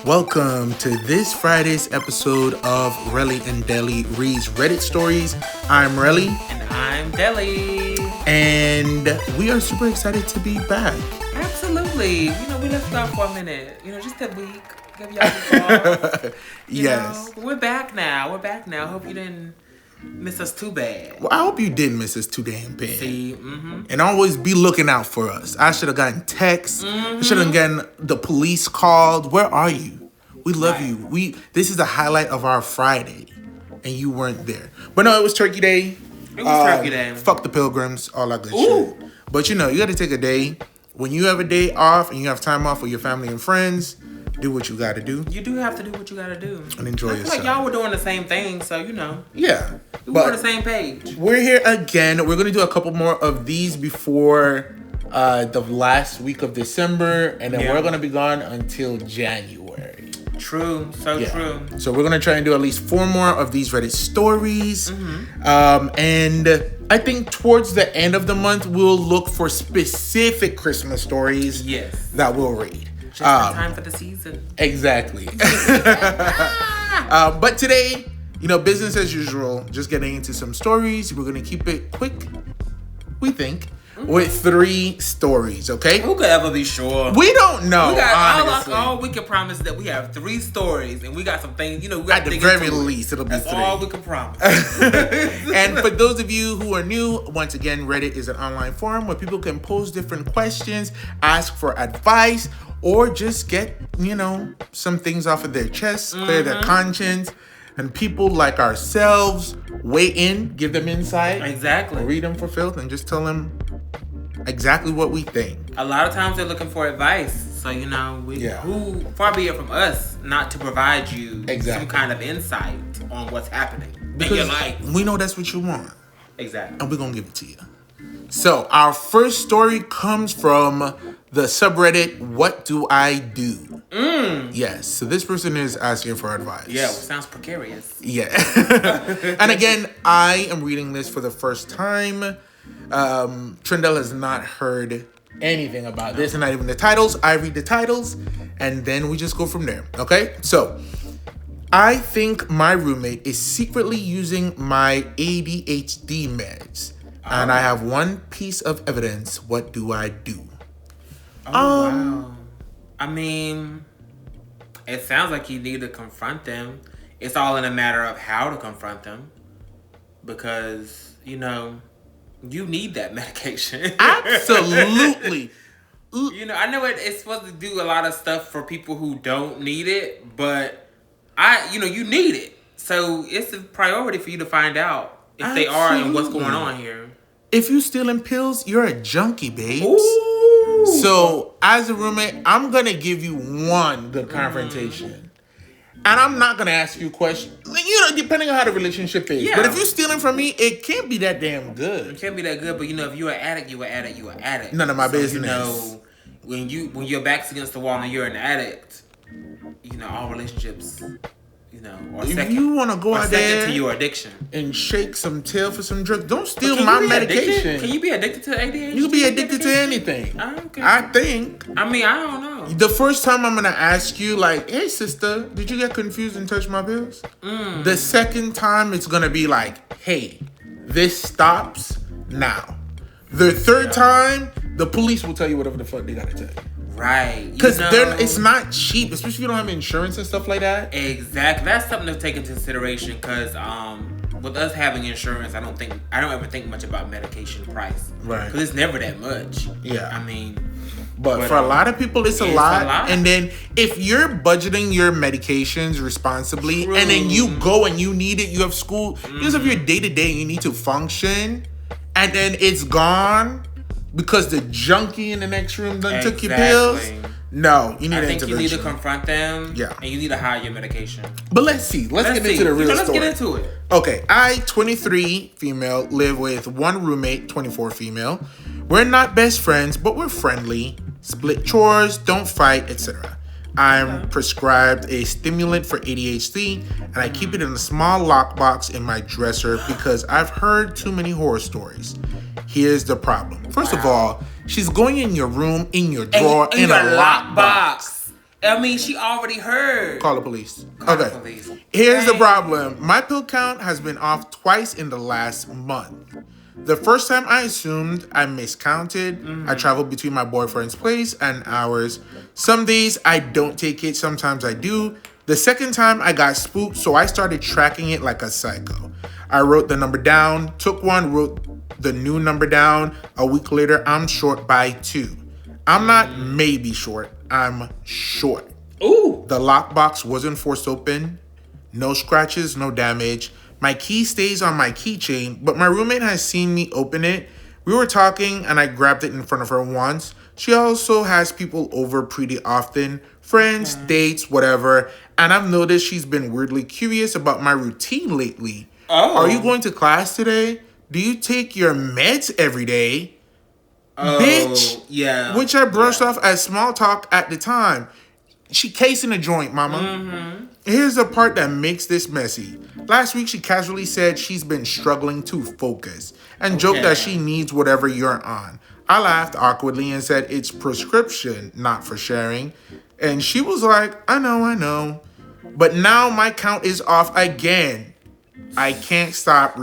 Welcome to this Friday's episode of Relly and Deli Reads Reddit Stories. I'm Relly. And I'm Deli. And we are super excited to be back. Absolutely. We left off for a minute. Just a week. Give y'all a call. Yes. We're back now. Hope you didn't miss us too bad. Well, I hope you didn't miss us too damn bad. See? And always be looking out for us. I should have gotten texts. I should have gotten the police called. Where are you? We love you. This is the highlight of our Friday. And you weren't there. But no, it was Turkey Day. It was Turkey Day. Fuck the pilgrims. All that good shit. But you got to take a day. When you have a day off and you have time off with your family and friends, do what you got to do. You do have to do what you got to do. And enjoy yourself. Like y'all were doing the same thing, so Yeah. We're on the same page. We're here again. We're going to do a couple more of these before the last week of December. And then we're going to be gone until January. True. True. So we're going to try and do at least 4 more of these Reddit stories. And I think towards the end of the month, we'll look for specific Christmas stories that we'll read. Just in time for the season. Exactly. But today, business as usual, just getting into some stories. We're going to keep it quick, we think, with 3 stories, okay? Who could ever be sure? We don't know, honestly. All we can promise is that we have 3 stories, and we got some things, we got at the very least, it'll be 3. That's all we can promise. And for those of you who are new, once again, Reddit is an online forum where people can pose different questions, ask for advice, or just get, some things off of their chests, clear their conscience. And people like ourselves weigh in, give them insight. Exactly. Read them for filth and just tell them exactly what we think. A lot of times they're looking for advice. So, who far be it from us not to provide you some kind of insight on what's happening in your life. We know that's what you want. Exactly. And we're going to give it to you. So, our first story comes from the subreddit, What Do I Do? Yes, so this person is asking for advice. Yeah, sounds precarious. Yeah. And again, I am reading this for the first time. Trindell has not heard anything about this, and not even the titles. I read the titles, and then we just go from there. Okay? So, I think my roommate is secretly using my ADHD meds. And I have one piece of evidence. What do I do? Wow. I mean, it sounds like you need to confront them. It's all in a matter of how to confront them. Because, you need that medication. Absolutely. I know it's supposed to do a lot of stuff for people who don't need it. But, you need it. So, it's a priority for you to find out if they are and what's going on here. If you stealing pills, you're a junkie, babes. Ooh. So, as a roommate, I'm going to give you one good confrontation. And I'm not going to ask you questions, depending on how the relationship is. Yeah. But if you're stealing from me, it can't be that damn good. It can't be that good, but if you're an addict, you're an addict. None of my business. When your back's against the wall and you're an addict, all relationships... if you want to go out there to your addiction and shake some tail for some drugs, don't steal my medication. Can you be addicted to ADHD? You can be addicted to anything. Okay. I think. I don't know. The first time I'm going to ask you, like, hey, sister, did you get confused and touch my pills? The second time, it's going to be like, hey, this stops now. The third time, the police will tell you whatever the fuck they got to tell you. Right. Because it's not cheap, especially if you don't have insurance and stuff like that. Exactly. That's something to take into consideration because with us having insurance, I don't ever think much about medication price. Right. Because it's never that much. Yeah. But for a lot of people, it's a lot. And then if you're budgeting your medications responsibly, and then you go and you need it, you have school, because of your day-to-day, you need to function, and then it's gone because the junkie in the next room done took your pills. No, you need an intervention. You need to confront them. Yeah. And you need to hide your medication. But let's see. Let's get into the real story. Let's get into it. Okay. I, 23 female, live with one roommate, 24 female. We're not best friends, but we're friendly. Split chores, don't fight, etc. I'm prescribed a stimulant for ADHD, and I keep it in a small lockbox in my dresser because I've heard too many horror stories. Here's the problem. First of all, she's going in your room, in your drawer, in a lockbox. I mean, she already heard. Call the police. Call the police. Here's the problem. My pill count has been off twice in the last month. The first time I assumed I miscounted. I traveled between my boyfriend's place and ours. Some days I don't take it, sometimes I do. The second time I got spooked, so I started tracking it like a psycho. I wrote the number down, took one, wrote the new number down. A week later, I'm short by 2. I'm not maybe short, I'm short. Ooh. The lockbox wasn't forced open. No scratches, no damage. My key stays on my keychain, but my roommate has seen me open it. We were talking and I grabbed it in front of her once. She also has people over pretty often. Friends, dates, whatever. And I've noticed she's been weirdly curious about my routine lately. Oh. Are you going to class today? Do you take your meds every day? Oh, Bitch. Yeah. Which I brushed off as small talk at the time. She casing a joint, mama. Here's the part that makes this messy. Last week, she casually said she's been struggling to focus and joked that she needs whatever you're on. I laughed awkwardly and said it's prescription, not for sharing. And she was like, I know. But now my count is off again. I can't stop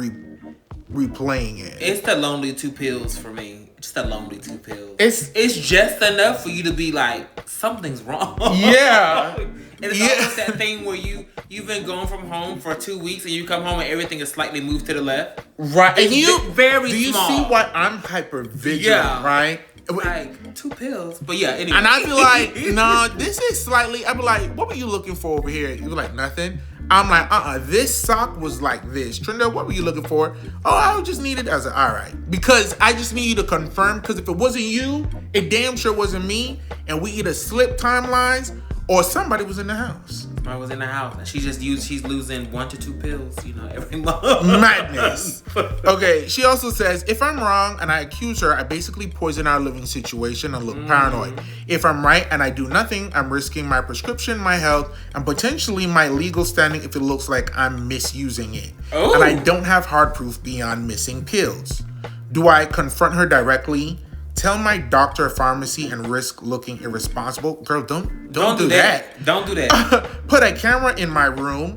replaying it. It's the lonely 2 pills for me. Just the lonely 2 pills. It's just enough for you to be like, something's wrong. Yeah. And it's almost that thing where you've been gone from home for 2 weeks and you come home and everything is slightly moved to the left. Right. It's and you very do you small. see why I'm hyper vigilant, right? Like 2 pills. But yeah, anyway. And I'd be like, no, this is slightly, I'd be like, what were you looking for over here? You were like, nothing. I'm like, this sock was like this. Trinda, what were you looking for? Oh, I just needed, I was like, all right. Because I just need you to confirm, because if it wasn't you, it damn sure wasn't me, and we either slipped timelines or somebody was in the house. Somebody was in the house. And she's losing 1 to 2 pills, every month. Madness. Okay, she also says, if I'm wrong and I accuse her, I basically poison our living situation and look paranoid. If I'm right and I do nothing, I'm risking my prescription, my health, and potentially my legal standing if it looks like I'm misusing it. Ooh. And I don't have hard proof beyond missing pills. Do I confront her directly? Tell my doctor or pharmacy and risk looking irresponsible? Girl, don't do that. Don't do that. Put a camera in my room.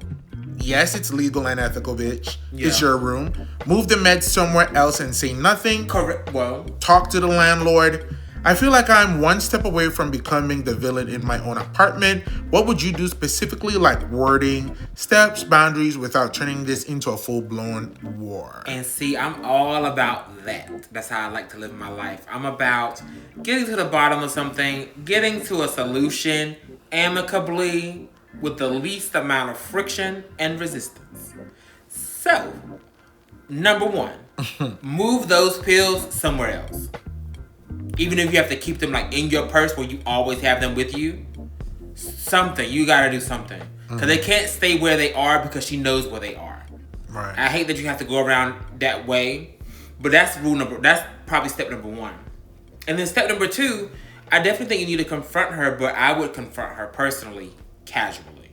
Yes, it's legal and ethical, bitch. Yeah. It's your room. Move the meds somewhere else and say nothing. Correct. Well, Talk to the landlord. I feel like I'm one step away from becoming the villain in my own apartment. What would you do specifically, like wording, steps, boundaries, without turning this into a full-blown war? and see, I'm all about that. That's how I like to live my life. I'm about getting to the bottom of something, getting to a solution amicably with the least amount of friction and resistance. So, number 1, move those pills somewhere else. Even if you have to keep them like in your purse where you always have them with you, something, you gotta do something. Because they can't stay where they are because she knows where they are. Right. I hate that you have to go around that way, but that's probably step number 1. And then step number 2, I definitely think you need to confront her, but I would confront her personally, casually.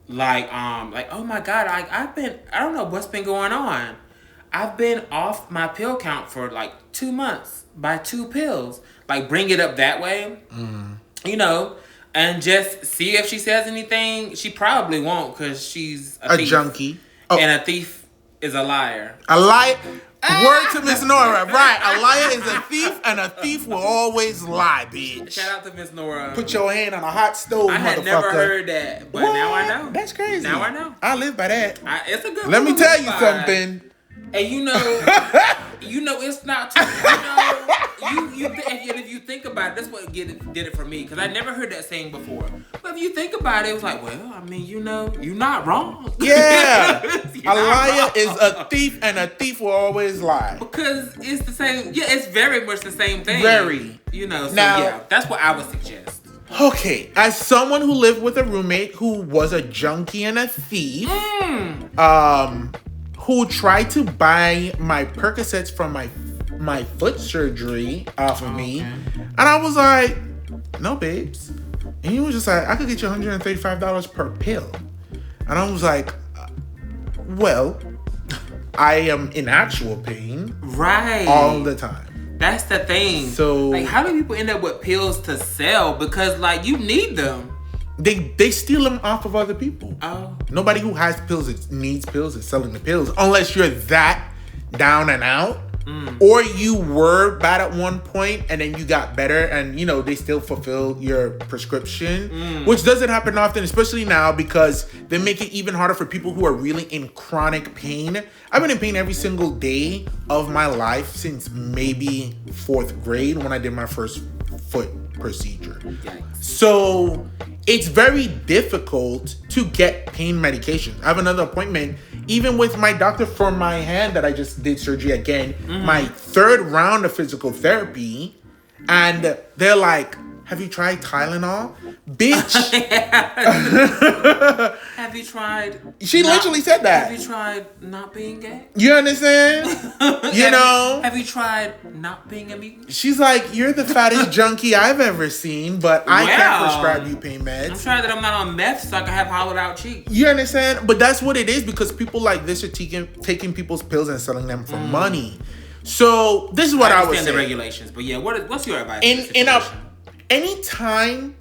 Like, oh my God, I don't know what's been going on. I've been off my pill count for like 2 months by 2 pills. Like, bring it up that way, and just see if she says anything. She probably won't, because she's a thief. Junkie. Oh. And a thief is a liar. A liar. Word to Miss Nora. Right. A liar is a thief, and a thief will alus lie, bitch. Shout out to Miss Nora. Put your hand on a hot stove, I had motherfucker. never heard that, but now I know. That's crazy. Now I know. I live by that. It's a good Let me one. tell you something. And it's not too, if you think about it, that's what did it for me, because I never heard that saying before. But if you think about it, it was like, well, I mean, you're not wrong. Yeah. A liar is a thief, and a thief will always lie. Because it's the same. Yeah, it's very much the same thing. Very. So now, yeah, that's what I would suggest. Okay, as someone who lived with a roommate who was a junkie and a thief, who tried to buy my Percocets from my foot surgery off of me. And I was like, no, babes. And he was just like, I could get you $135 per pill. And I was like, well, I am in actual pain. Right. All the time. That's the thing. So, like, how do people end up with pills to sell? Because, like, you need them. They steal them off of other people. Oh. Nobody who has pills needs pills is selling the pills. Unless you're that down and out. Or you were bad at one point and then you got better and, you know, they still fulfill your prescription. Which doesn't happen often, especially now because they make it even harder for people who are really in chronic pain. I've been in pain every single day of my life since maybe 4th grade when I did my first foot procedure. Yikes. So it's very difficult to get pain medication. I have another appointment, even with my doctor for my hand that I just did surgery again, my 3rd round of physical therapy. And they're like, have you tried Tylenol? Bitch. Have you tried? She literally said that. Have you tried not being gay? You understand? You know? Have you tried not being a mutant? She's like, you're the fattest junkie I've ever seen, but I can't prescribe you pain meds. I'm sorry that I'm not on meth so I can have hollowed out cheeks. You understand? But that's what it is because people like this are taking people's pills and selling them for money. So this is what I was saying. The regulations, but yeah, what's your advice? Anytime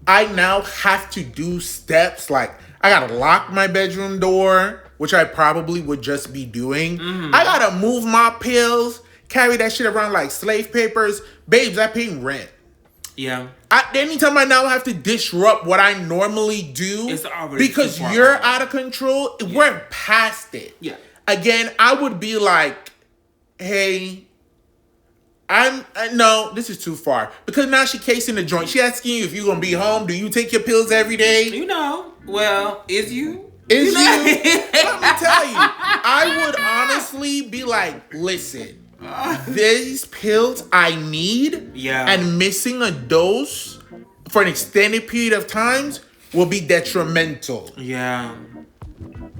I now have to do steps like I gotta lock my bedroom door, which I probably would just be doing. I gotta move my pills, carry that shit around like slave papers. Babes, I pay rent. Yeah. Anytime I now have to disrupt what I normally do It's already because you're out of control, we're past it. Yeah. Again, I would be like, hey, no, this is too far. Because now she casing the joint. She asking you if you're going to be home. Do you take your pills every day? You know. Well, is you? Is you? Let me tell you. I would honestly be like, listen, these pills I need and missing a dose for an extended period of times will be detrimental. Yeah.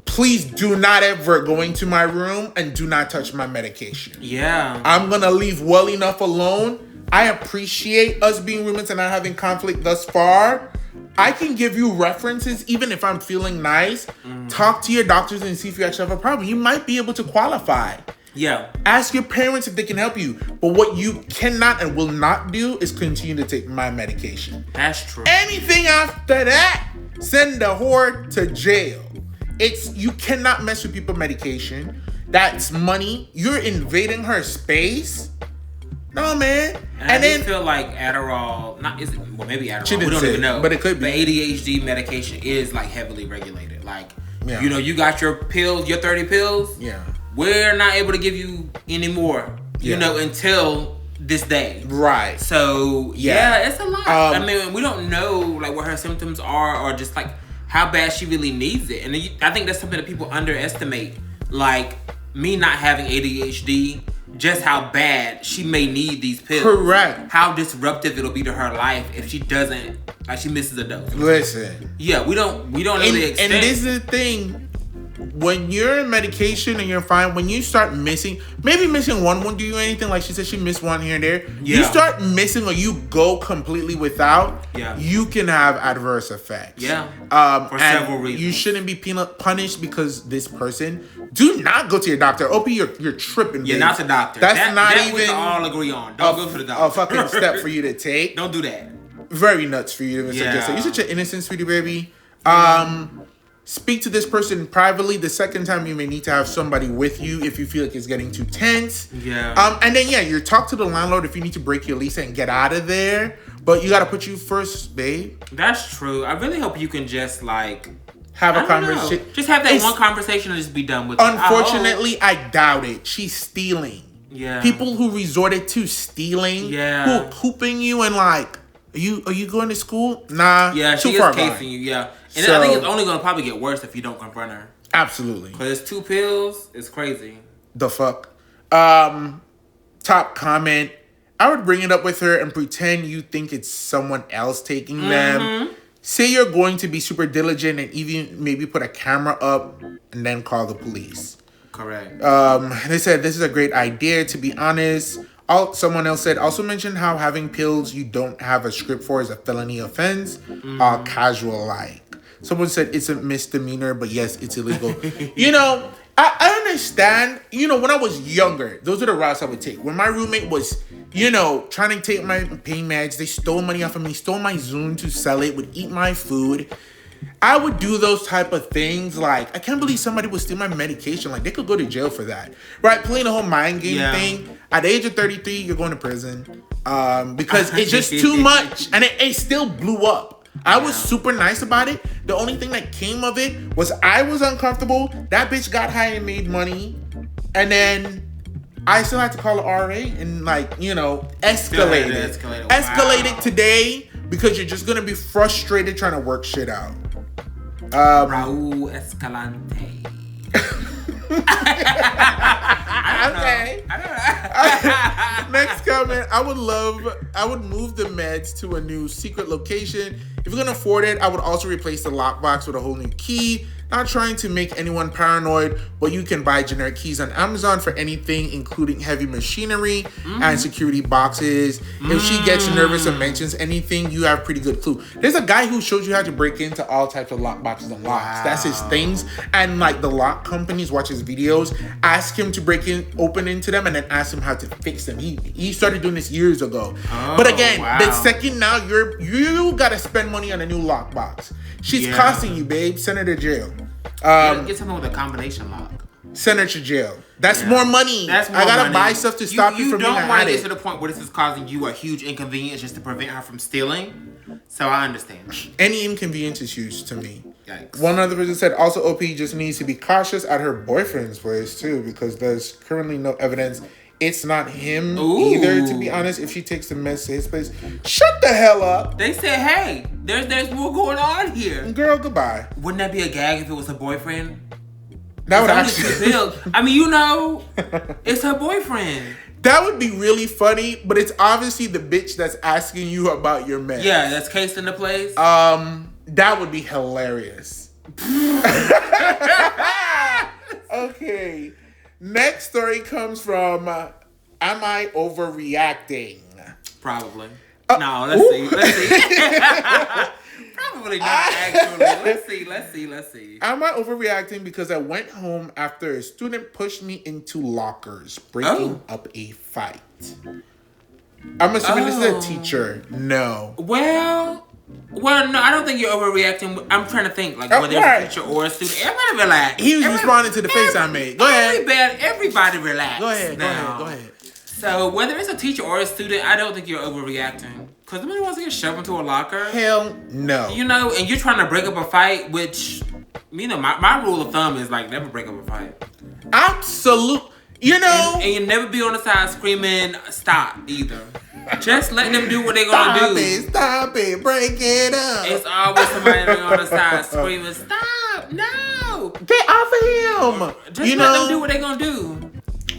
Please do not ever go into my room and do not touch my medication. Yeah. I'm going to leave well enough alone. I appreciate us being roommates and not having conflict thus far. I can give you references even if I'm feeling nice. Talk to your doctors and see if you actually have a problem. You might be able to qualify. Yeah. Ask your parents if they can help you. But what you cannot and will not do is continue to take my medication. That's true. Anything after that, send the whore to jail. You cannot mess with people's medication. That's money. You're invading her space. No, man. And then I feel like Adderall, maybe Adderall. We don't even know. But it could be. The ADHD medication is like heavily regulated. Like, you know, you got your pills, your 30 pills. Yeah. We're not able to give you any more, you know, until this day. Right. So, yeah, it's a lot. I mean, we don't know like what her symptoms are or just like how bad she really needs it. And I think that's something that people underestimate. Like, me not having ADHD, just how bad she may need these pills. Correct. How disruptive it'll be to her life if she doesn't, like she misses a dose. Listen. Yeah, we don't know the extent. And this is the thing. When you're in medication and you're fine, when you start missing, maybe missing one won't do you anything. Like she said, she missed one here and there. Yeah. You start missing or you go completely without, you can have adverse effects. Yeah. For several reasons. You shouldn't be punished because this person. Do not go to your doctor. OP, you're tripping. You're not the doctor. That's not that even. We can all agree on. Don't go to the doctor. A fucking step for you to take. Don't do that. Very nuts for you to suggest that. You're such an innocent sweetie baby. Speak to this person privately. The second time you may need to have somebody with you if you feel like it's getting too tense. Yeah. And then you talk to the landlord if you need to break your lease and get out of there. But you got to put you first, babe. That's true. I really hope you can just like have a conversation. Just have that one conversation and just be done with it. Unfortunately, I doubt it. She's stealing. Yeah. People who resorted to stealing. Yeah. Who are cooping you and like, are you going to school? Nah. Yeah, she is casing you. Yeah. And I think it's only going to probably get worse if you don't confront her. Absolutely. Because it's 2 pills. It's crazy. The fuck? Top comment. I would bring it up with her and pretend you think it's someone else taking them. Say you're going to be super diligent and even maybe put a camera up and then call the police. Correct. They said, this is a great idea. To be honest, Someone else said, also mention how having pills you don't have a script for is a felony offense. Casual like. Someone said it's a misdemeanor, but yes, it's illegal. I understand. When I was younger, those are the routes I would take. When my roommate was, trying to take my pain meds, they stole money off of me, stole my Zune to sell it, would eat my food. I would do those type of things. Like, I can't believe somebody would steal my medication. Like, they could go to jail for that. Right? Playing the whole mind game thing. At the age of 33, you're going to prison. Because it's just too much. And it still blew up. I was super nice about it. The only thing that came of it was I was uncomfortable. That bitch got high and made money. And then I still had to call the RA and escalate it. Escalate it today because you're just going to be frustrated trying to work shit out. Raul Escalante. Okay. Next comment. I would move the meds to a new secret location. If you're gonna afford it, I would also replace the lockbox with a whole new key. Not trying to make anyone paranoid, but you can buy generic keys on Amazon for anything, including heavy machinery and security boxes. If she gets nervous or mentions anything, you have pretty good clue. There's a guy who shows you how to break into all types of lock boxes and locks. Wow. That's his things. And the lock companies watch his videos, ask him to open into them, and then ask him how to fix them. He started doing this years ago. But again, the second now you gotta spend money on a new lock box. She's costing you, babe. Send her to jail. Get something with a combination lock. Send her to jail. That's more money. That's more I gotta buy stuff to stop you from being an addict. You don't want to get to the point where this is causing you a huge inconvenience just to prevent her from stealing. So I understand. Any inconvenience is huge to me. Yikes. One other person said also OP just needs to be cautious at her boyfriend's place too, because there's currently no evidence it's not him either, to be honest. If she takes the mess to his place, shut the hell up. They said, hey, there's more going on here. Girl, goodbye. Wouldn't that be a gag if it was her boyfriend? That would actually... I mean, it's her boyfriend. That would be really funny, but it's obviously the bitch that's asking you about your mess. Yeah, that's casing the place. That would be hilarious. Okay. Next story comes from, am I overreacting? Probably. No, let's see. Probably not, actually. Let's see. Am I overreacting because I went home after a student pushed me into lockers, breaking up a fight? I'm assuming this is a teacher. No. Well, no, I don't think you're overreacting. I'm trying to think, whether it's a teacher or a student. Everybody relax. He was responding to the face I made. Go ahead. Everybody relax. Go ahead. So, whether it's a teacher or a student, I don't think you're overreacting. Because nobody wants to get shoved into a locker. Hell no. And you're trying to break up a fight, which, my rule of thumb is, never break up a fight. Absolutely. And you never be on the side screaming, stop, either. Just let them do what they're going to do. Stop it, break it up. It's always somebody on the side screaming, stop, no. Get off of him. Just let them do what they're going to do.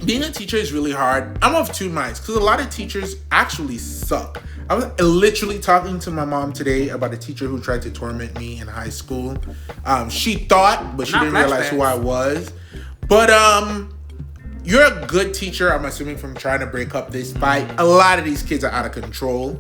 Being a teacher is really hard. I'm of two minds because a lot of teachers actually suck. I was literally talking to my mom today about a teacher who tried to torment me in high school. She thought, but she didn't realize who I was. But you're a good teacher, I'm assuming, from trying to break up this fight. A lot of these kids are out of control.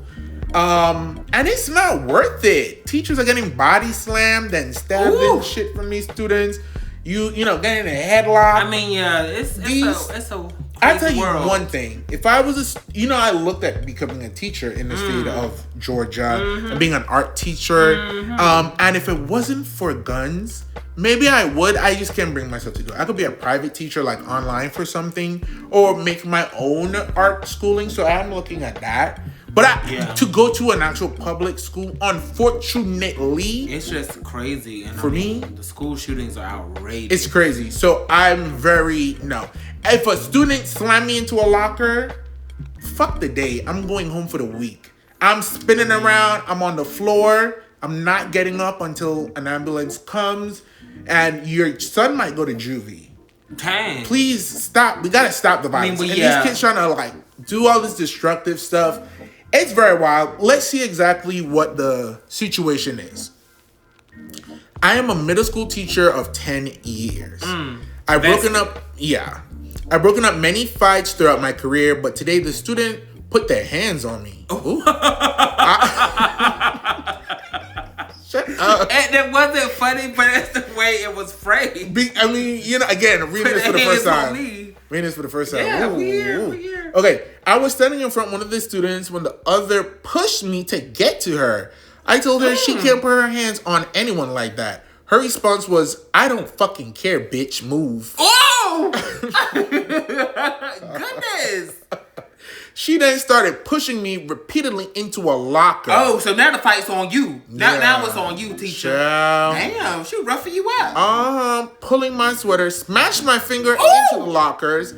And it's not worth it. Teachers are getting body slammed and stabbed and shit from these students. You getting a headlock. I mean, yeah, it's a I'll tell you world. one thing. If I was I looked at becoming a teacher in the state of Georgia and being an art teacher. And if it wasn't for guns, maybe I would. I just can't bring myself to do it. I could be a private teacher, online for something, or make my own art schooling. So I'm looking at that. But to go to an actual public school, unfortunately, it's just crazy. And for me, the school shootings are outrageous. It's crazy. So I'm no. If a student slam me into a locker, fuck the day. I'm going home for the week. I'm spinning around. I'm on the floor. I'm not getting up until an ambulance comes. And your son might go to juvie. Dang. Please stop. We gotta stop the violence. These kids trying to do all this destructive stuff. It's very wild. Let's see exactly what the situation is. I am a middle school teacher of 10 years. I've broken up. Yeah. I've broken up many fights throughout my career, but today the student put their hands on me. Ooh. Shut up. And it wasn't funny, but that's the way it was phrased. I mean, again, reading this for the first time. Reading this for the first time. Yeah, we here. Okay, I was standing in front of one of the students when the other pushed me to get to her. I told her she can't put her hands on anyone like that. Her response was, "I don't fucking care, bitch. Move." Oh! Goodness. She then started pushing me repeatedly into a locker. Oh, so now the fight's on you. Now it's on you, teacher. Child. Damn, she roughing you up. Pulling my sweater, smashed my finger into the lockers.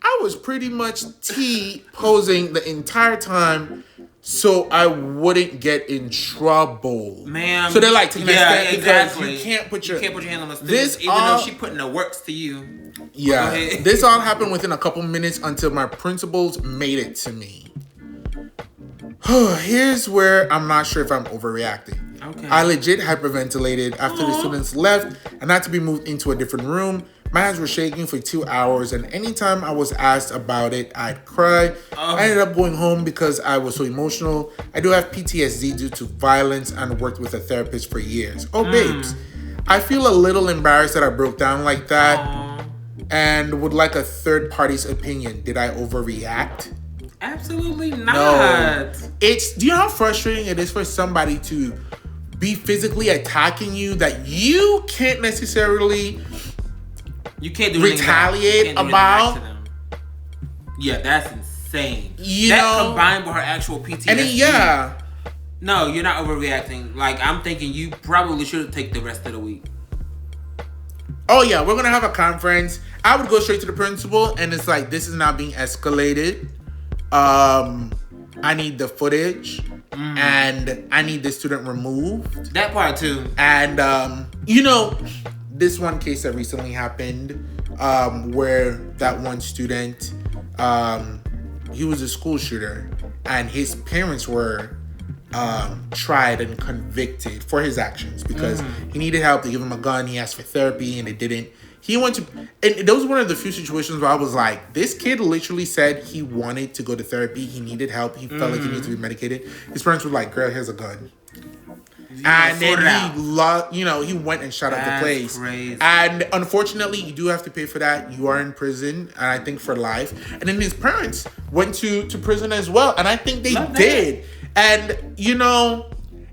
I was pretty much T-posing the entire time so I wouldn't get in trouble. Ma'am. So they're like taking that step exactly. because you can't put your hand on the students, even though she putting the works to you. Yeah. This all happened within a couple minutes until my principals made it to me. Here's where I'm not sure if I'm overreacting. Okay. I legit hyperventilated after the students left and had to be moved into a different room. My hands were shaking for 2 hours, and anytime I was asked about it, I'd cry. I ended up going home because I was so emotional. I do have PTSD due to violence and worked with a therapist for years. Oh, babes. I feel a little embarrassed that I broke down like that and would like a third party's opinion. Did I overreact? Absolutely not. No. Do you know how frustrating it is for somebody to be physically attacking you that you can't necessarily... You can't do retaliate about. Yeah, that's insane. That combined with her actual PTSD. And then, no, you're not overreacting. Like, I'm thinking you probably should take the rest of the week. Oh yeah, we're gonna have a conference. I would go straight to the principal, and it's like, this is now being escalated. I need the footage, and I need the student removed. That part too. And this one case that recently happened, where that one student, he was a school shooter, and his parents were tried and convicted for his actions because he needed help. They gave him a gun. He asked for therapy, and they didn't. He went to, and that was one of the few situations where I was like, this kid literally said he wanted to go to therapy. He needed help. He felt like he needed to be medicated. His parents were like, "Girl, here's a gun." And then he went and shot up the place. Crazy. And unfortunately, you do have to pay for that. You are in prison, and I think for life. And then his parents went to prison as well, and I think they did. And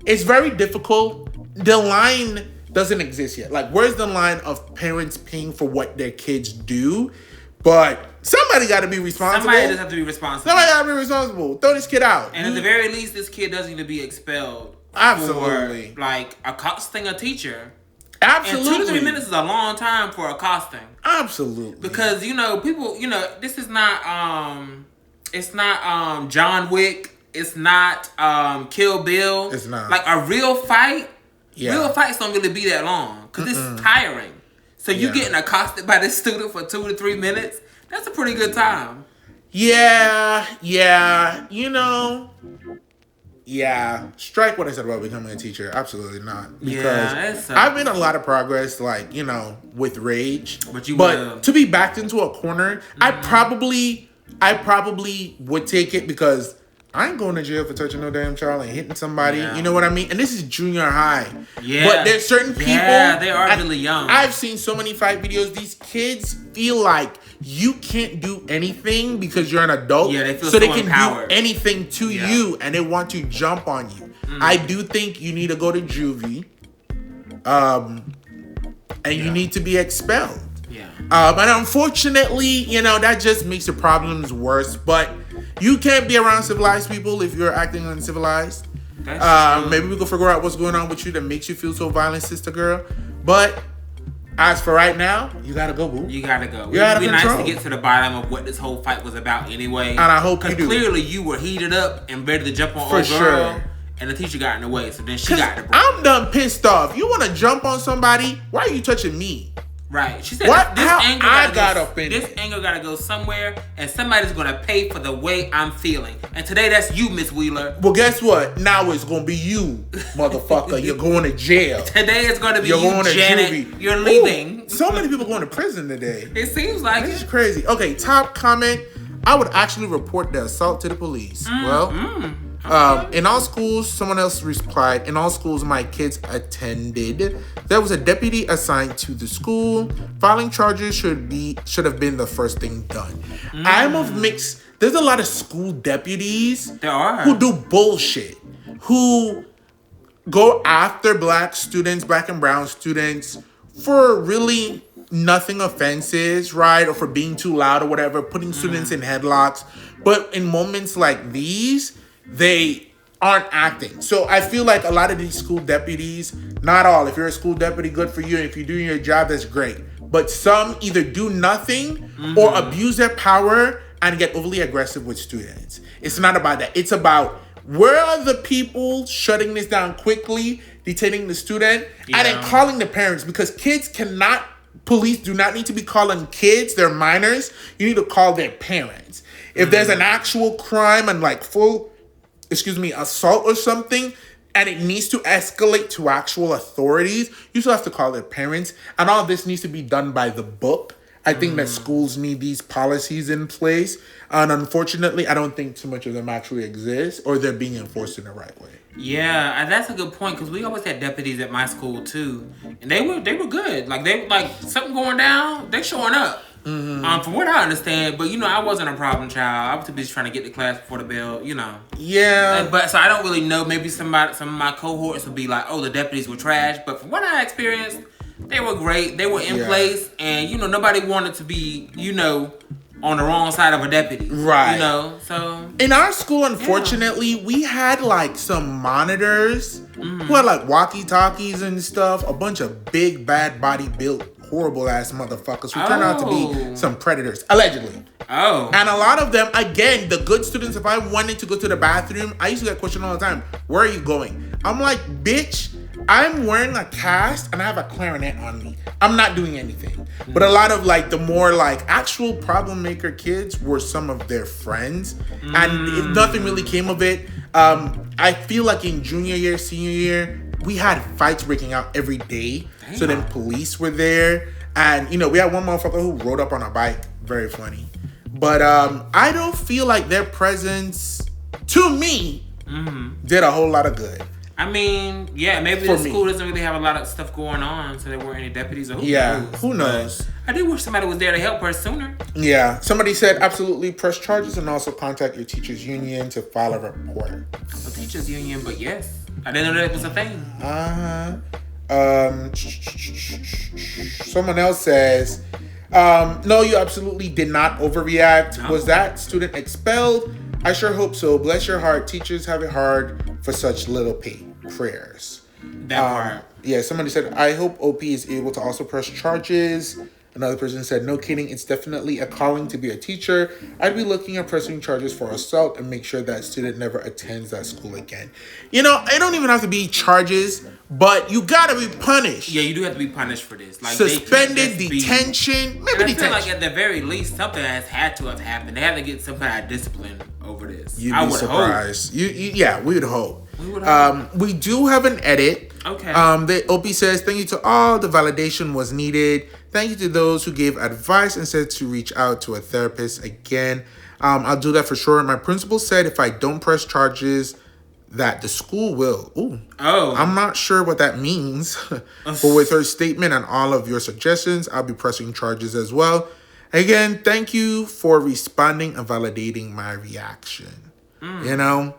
it's very difficult. The line doesn't exist yet. Like, where's the line of parents paying for what their kids do? But somebody got to be responsible. Somebody does have to be responsible. Throw this kid out. And at the very least, this kid doesn't need to be expelled. Absolutely. For, like, accosting a teacher. Absolutely. And 2 to 3 minutes is a long time for accosting. Absolutely. Because, people, this is not, it's not John Wick. It's not Kill Bill. It's not. Like, a real fight, yeah. Real fights don't really be that long. Because it's tiring. So you getting accosted by this student for 2 to 3 minutes, that's a pretty good time. Yeah. Strike what I said about becoming a teacher. Absolutely not. Because I've made a lot of progress, with rage. But to be backed into a corner, I probably would take it because I ain't going to jail for touching no damn child and hitting somebody. Yeah. You know what I mean? And this is junior high. Yeah. But there's certain people. Yeah, they are really young. I've seen so many fight videos. These kids feel like you can't do anything because you're an adult. Yeah, they feel so they can empowered. do anything to you, and they want to jump on you. I do think you need to go to juvie, and you need to be expelled. Yeah. And unfortunately, that just makes the problems worse. But you can't be around civilized people if you're acting uncivilized. Maybe we can figure out what's going on with you that makes you feel so violent, sister girl. But as for right now, you gotta go, boo. You gotta go. It would be nice to get to the bottom of what this whole fight was about anyway. And I hope you do. Because clearly you were heated up and ready to jump on old girl. And the teacher got in the way, so then she got the break. I'm done pissed off. You want to jump on somebody? Why are you touching me? Right. She said What? this How anger I got go, up in this it? anger gotta go somewhere, and somebody's gonna pay for the way I'm feeling. And today that's you, Miss Wheeler. Well, guess what? Now it's gonna be you, motherfucker. You're going to jail. Today it's gonna be You're you, going to Janet. juvie. You're leaving. Ooh, so many people going to prison today. It seems like This is it. crazy. Okay, top comment. I would actually report the assault to the police. In all schools, someone else replied, in all schools my kids attended, there was a deputy assigned to the school. Filing charges should have been the first thing done. I'm of mixed. There's a lot of school deputies There are. who do bullshit, who go after black students, black and brown students for really nothing offenses, right? Or for being too loud or whatever, putting students in headlocks. But in moments like these, they aren't acting. So I feel like a lot of these school deputies, not all, if you're a school deputy, good for you. And if you're doing your job, that's great. But some either do nothing or abuse their power and get overly aggressive with students. It's not about that. It's about where are the people shutting this down quickly, detaining the student, and then calling the parents, because police do not need to be calling kids, they're minors. You need to call their parents. If there's an actual crime and like assault or something, and it needs to escalate to actual authorities, you still have to call their parents. And all this needs to be done by the book. I think that schools need these policies in place. And unfortunately, I don't think too much of them actually exist or they're being enforced in the right way. Yeah, and that's a good point, because we always had deputies at my school too, and they were good. Like something going down, they showing up. From what I understand, but I wasn't a problem child. I was too busy trying to get to class before the bell. Yeah. But so I don't really know. Maybe some of my cohorts would be like, "Oh, the deputies were trash," but from what I experienced, they were great. They were in place, and nobody wanted to be on the wrong side of a deputy. Right. So in our school, unfortunately, we had like some monitors who had like walkie-talkies and stuff, a bunch of big, bad body built, horrible ass motherfuckers who turned out to be some predators, allegedly. Oh. And a lot of them, again, the good students, if I wanted to go to the bathroom, I used to get questioned all the time, where are you going? I'm like, bitch, I'm wearing a cast and I have a clarinet on me. I'm not doing anything. But a lot of like the more like actual problem maker kids were some of their friends, and nothing really came of it. I feel like in junior year, senior year, we had fights breaking out every day. Damn. So then police were there, and we had one motherfucker who rode up on a bike. Very funny. But I don't feel like their presence, to me, did a whole lot of good. I mean, yeah, maybe the school doesn't really have a lot of stuff going on, so there weren't any deputies. Or who knows? But I do wish somebody was there to help her sooner. Yeah, somebody said absolutely press charges and also contact your teachers union to file a report. A teachers union, but yes, I didn't know that was a thing. Someone else says, no, you absolutely did not overreact. No. Was that student expelled? I sure hope so. Bless your heart. Teachers have it hard for such little pay. Prayers. That part. Yeah, somebody said, I hope OP is able to also press charges. Another person said, no kidding, it's definitely a calling to be a teacher. I'd be looking at pressing charges for assault and make sure that student never attends that school again. It don't even have to be charges, but you gotta be punished. Yeah, you do have to be punished for this. Like suspended, detention, maybe detention. I feel like at the very least, something has had to have happened. They have to get some kind of discipline over this. You'd be surprised. Yeah, we would hope. We do have an edit. Okay. The OP says, thank you to all. The validation was needed. Thank you to those who gave advice and said to reach out to a therapist again. I'll do that for sure. My principal said if I don't press charges, that the school will. Ooh. Oh. I'm not sure what that means. But with her statement and all of your suggestions, I'll be pressing charges as well. Again, thank you for responding and validating my reaction. Yeah.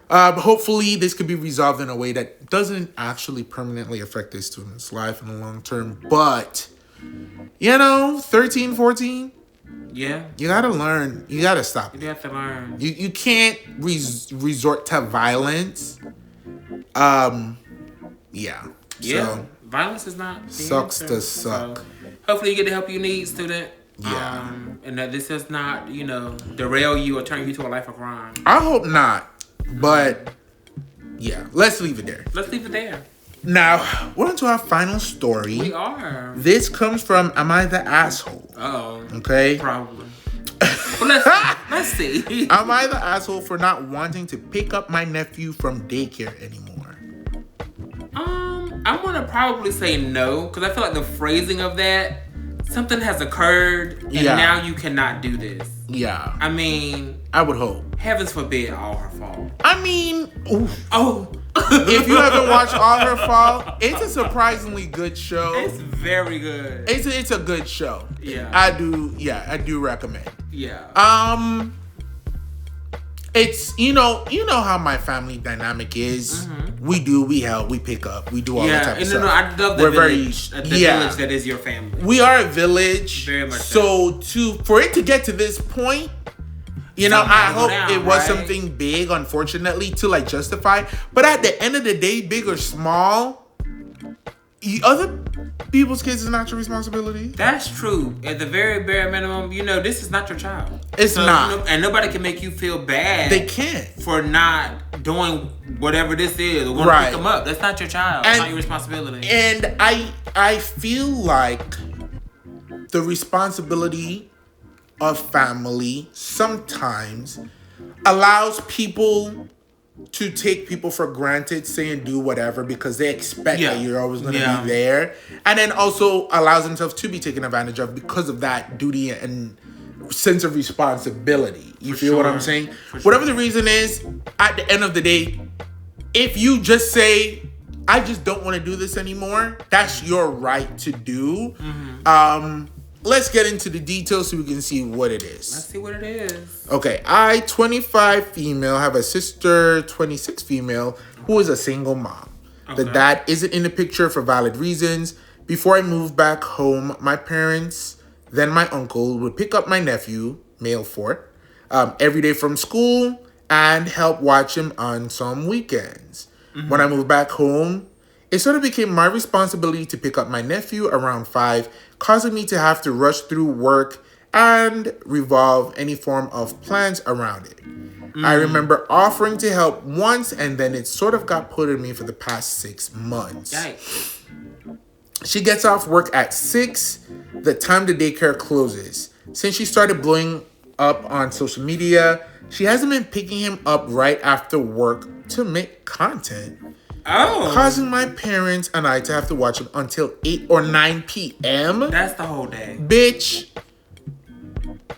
Hopefully this could be resolved in a way that doesn't actually permanently affect this student's life in the long term. But, 13, 14, yeah, you gotta learn. You gotta stop. You have to learn. You can't resort to violence. Yeah. So, violence is not the sucks answer. to suck. So, hopefully you get the help you need, student. Yeah. And that this does not, derail you or turn you to a life of crime. I hope not. But, yeah. Let's leave it there. Let's leave it there. Now, we're on to our final story. We are. This comes from Am I the Asshole? Oh. Okay. Probably. Well, let's see. Am I the asshole for not wanting to pick up my nephew from daycare anymore? I'm gonna probably say no, because I feel like the phrasing of that, something has occurred, and now you cannot do this. Yeah. I mean, I would hope. Heavens forbid all her fault. I mean, oof. Oh. If you haven't watched All Her Fault, it's a surprisingly good show. It's very good. It's a good show. Yeah. I do recommend. Yeah. It's you know how my family dynamic is. Mm-hmm. We help, we pick up, we do all that type of stuff. I love the village. Village that is your family. We are a village. Very much so. For it to get to this point, I hope it was something big, unfortunately, to like justify. But at the end of the day, big or small, other people's kids is not your responsibility. That's true. At the very bare minimum, this is not your child. It's not. And nobody can make you feel bad. They can't. For not doing whatever this is or going to pick them up. That's not your child. It's not your responsibility. And I feel like the responsibility of family sometimes allows people to take people for granted, say and do whatever because they expect that you're always going to be there, and then also allows themselves to be taken advantage of because of that duty and sense of responsibility. You feel what I'm saying? Whatever the reason is, at the end of the day, if you just say, I just don't want to do this anymore, that's your right to do. Mm-hmm. Let's get into the details so we can see what it is. Let's see what it is. Okay, I, 25 female, have a sister, 26 female, who is a single mom. Okay. The dad isn't in the picture for valid reasons. Before I moved back home, my parents, then my uncle, would pick up my nephew, male 4, every day from school and help watch him on some weekends. Mm-hmm. When I moved back home, it sort of became my responsibility to pick up my nephew around 5, causing me to have to rush through work and revolve any form of plans around it. I remember offering to help once, and then it sort of got put on me for the past 6 months. Yikes. She gets off work at 6, the time the daycare closes. Since she started blowing up on social media, she hasn't been picking him up right after work to make content. Oh. Causing my parents and I to have to watch him until 8 or 9 p.m. That's the whole day. Bitch.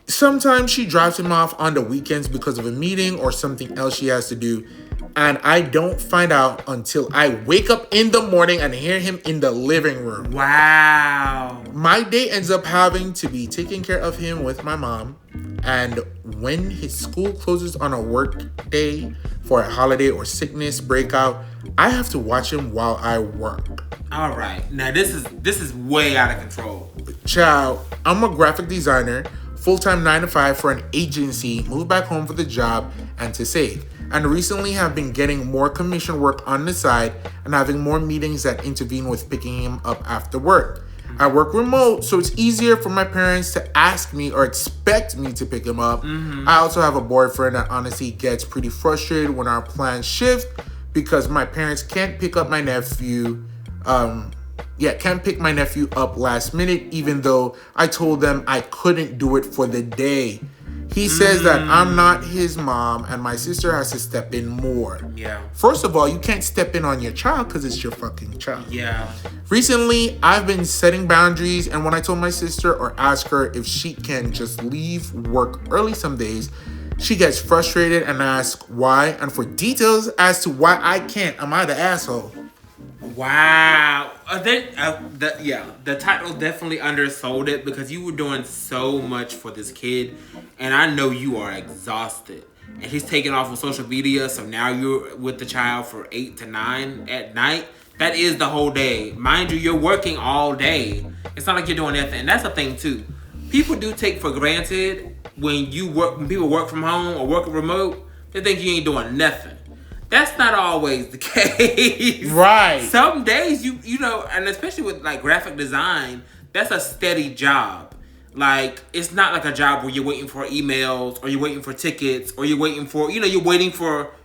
Sometimes she drops him off on the weekends because of a meeting or something else she has to do. And I don't find out until I wake up in the morning and hear him in the living room. Wow. My day ends up having to be taking care of him with my mom. And when his school closes on a work day for a holiday or sickness breakout, I have to watch him while I work. All right. Now this is way out of control. Ciao. I'm a graphic designer, full-time 9 to 5 for an agency, moved back home for the job and to save. And recently have been getting more commission work on the side and having more meetings that intervene with picking him up after work. I work remote, so it's easier for my parents to ask me or expect me to pick him up. Mm-hmm. I also have a boyfriend that honestly gets pretty frustrated when our plans shift because my parents can't pick up my nephew. Can't pick my nephew up last minute, even though I told them I couldn't do it for the day. He says that I'm not his mom and my sister has to step in more. Yeah. First of all, you can't step in on your child because it's your fucking child. Yeah. Recently, I've been setting boundaries, and when I told my sister or ask her if she can just leave work early some days, she gets frustrated and asks why. And for details as to why I can't, am I the asshole? Wow. The title definitely undersold it because you were doing so much for this kid, and I know you are exhausted. And he's taking off on social media, so now you're with the child for 8 to 9 at night. That is the whole day. Mind you, you're working all day. It's not like you're doing nothing. And that's the thing too. People do take for granted when people work from home or work remote, they think you ain't doing nothing. That's not always the case. Right. Some days you know, and especially with like graphic design, that's a steady job. Like, it's not like a job where you're waiting for emails or you're waiting for tickets or you're waiting for,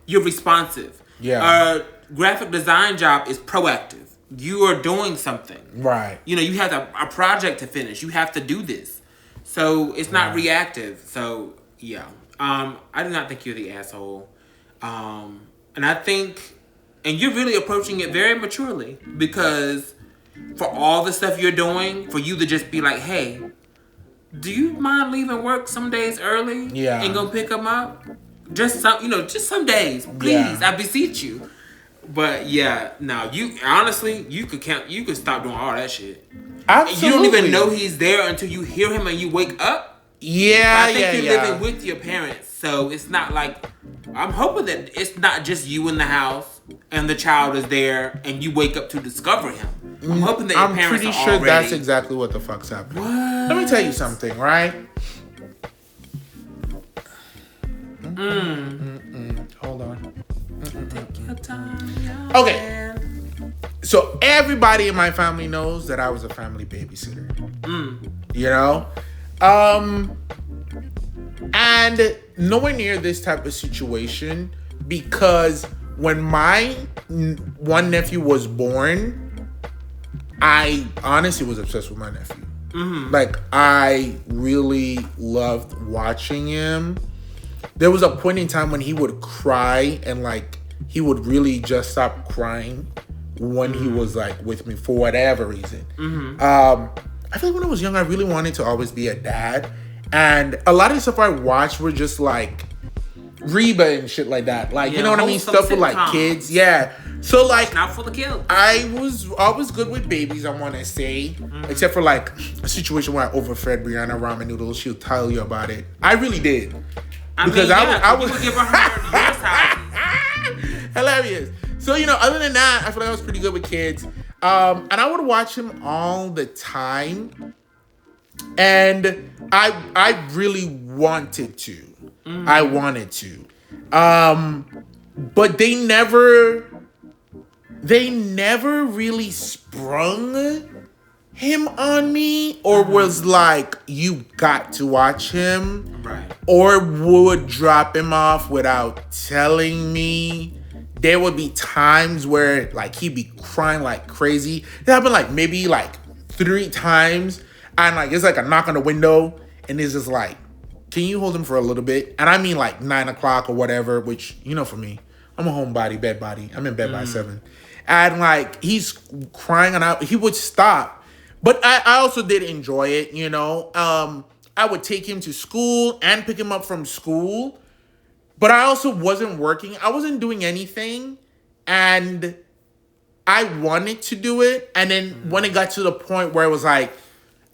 you're responsive. Yeah. Graphic design job is proactive. you are doing something. Right. You know, you have a project to finish. You have to do this. So it's not reactive. So yeah. I do not think you're the asshole. And I think, and you're really approaching it very maturely, because for all the stuff you're doing, for you to just be like, hey, do you mind leaving work some days early? Yeah. And go pick them up? Just some days, please. I beseech you. But yeah, no, you honestly, you could stop doing all that shit. Absolutely. You don't even know he's there until you hear him and you wake up. Yeah, I think you're living with your parents, so it's not like, I'm hoping that it's not just you in the house and the child is there and you wake up to discover him. I'm hoping that your parents are I'm pretty sure already... that's exactly what the fuck's happening. What? Let me tell you something, right? Hold on. Take your time, Okay. man. So everybody in my family knows that I was a family babysitter. You know? And nowhere near this type of situation, because when my one nephew was born, I honestly was obsessed with my nephew. Like, I really loved watching him. There was a point in time when he would cry, and like, he would really just stop crying when he was like with me for whatever reason. I feel like when I was young, I really wanted to always be a dad. And a lot of the stuff I watched were just like Reba and shit like that. Like, you know what I mean? Stuff with like kids. Yeah. So like, Not for the kids. I was always good with babies, I want to say. Except for like a situation where I overfed Brianna ramen noodles. She'll tell you about it. I really did. I was giving her your sizes. Hilarious. So, you know, other than that, I feel like I was pretty good with kids. And I would watch him all the time. And I really wanted to. I wanted to. But they never really sprung him on me, or was like, you got to watch him. Right. Or would drop him off without telling me. There would be times where like he'd be crying like crazy. It happened like maybe like 3 times. And like it's like a knock on the window, and it's just like, can you hold him for a little bit? And I mean like 9 o'clock or whatever, which, you know, for me, I'm a homebody, bed body. I'm in bed by 7. And like he's crying, and he would stop. But I also did enjoy it, you know. I would take him to school and pick him up from school. But I also wasn't working. I wasn't doing anything. And I wanted to do it. And then when it got to the point where it was like,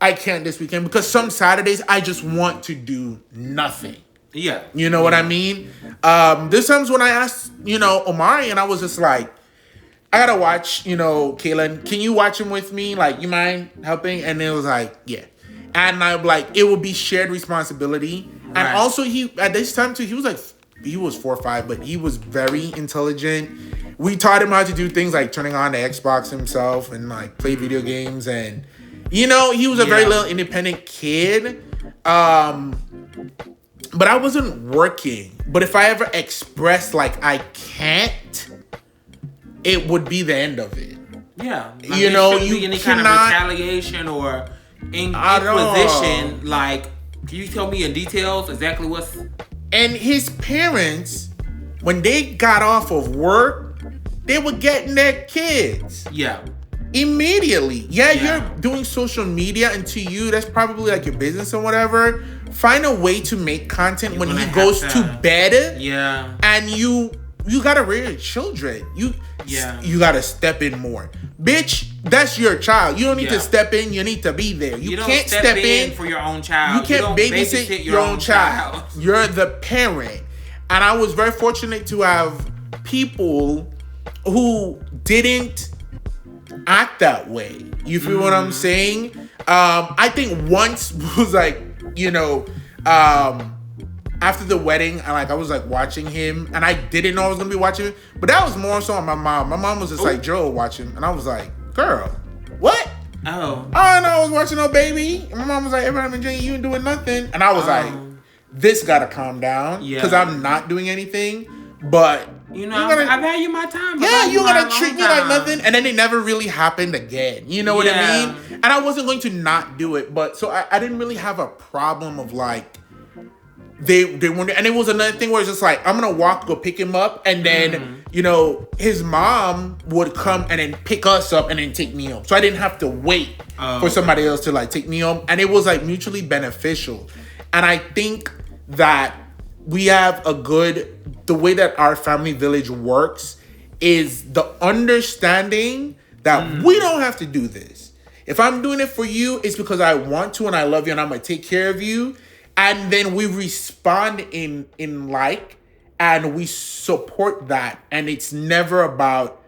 I can't this weekend, because some Saturdays I just want to do nothing. Yeah. You know what I mean? There's times when I asked, you know, Omari, and I was just like, I gotta watch, you know, Kaylin, can you watch him with me? Like, you mind helping? And it was like, yeah. And I'm like, it would be shared responsibility. Right. And also at this time too, he was 4 or 5, but he was very intelligent. We taught him how to do things like turning on the Xbox himself and like play video games. And, you know, he was a very little independent kid. But I wasn't working. But if I ever expressed like I can't, it would be the end of it. Yeah. You know, you any cannot, kind of retaliation or inquisition. Like, can you tell me in details exactly what's... And his parents, when they got off of work, they were getting their kids. Yeah. Immediately. Yeah, you're doing social media, and to you, that's probably like your business or whatever. Find a way to make content when he goes to bed. Yeah. And you gotta rear your children. You gotta step in more. Bitch, that's your child. You don't need to step in. You need to be there. You can't step in for your own child. You can't babysit your own child. You're the parent. And I was very fortunate to have people who didn't act that way. You feel what I'm saying? I think once was like, you know, after the wedding, I was like watching him, and I didn't know I was gonna be watching him, but that was more so on my mom. My mom was just like, Joe, watch him, and I was like, girl, what? Oh. I know I was watching no baby. And my mom was like, everyone been drinking, you ain't doing nothing, and I was like, this gotta calm down, because I'm not doing anything. But You know, I value my time. Yeah, you gotta treat me like nothing. And then it never really happened again. You know what I mean? And I wasn't going to not do it, but so I didn't really have a problem of like they wanted, and it was another thing where it's just like I'm gonna go pick him up, and then you know his mom would come and then pick us up and then take me home, so I didn't have to wait for somebody else to like take me home, and it was like mutually beneficial. And I think that we have the way that our family village works is the understanding that we don't have to do this. If I'm doing it for you, it's because I want to and I love you and I'm gonna take care of you. And then we respond in like, and we support that. And it's never about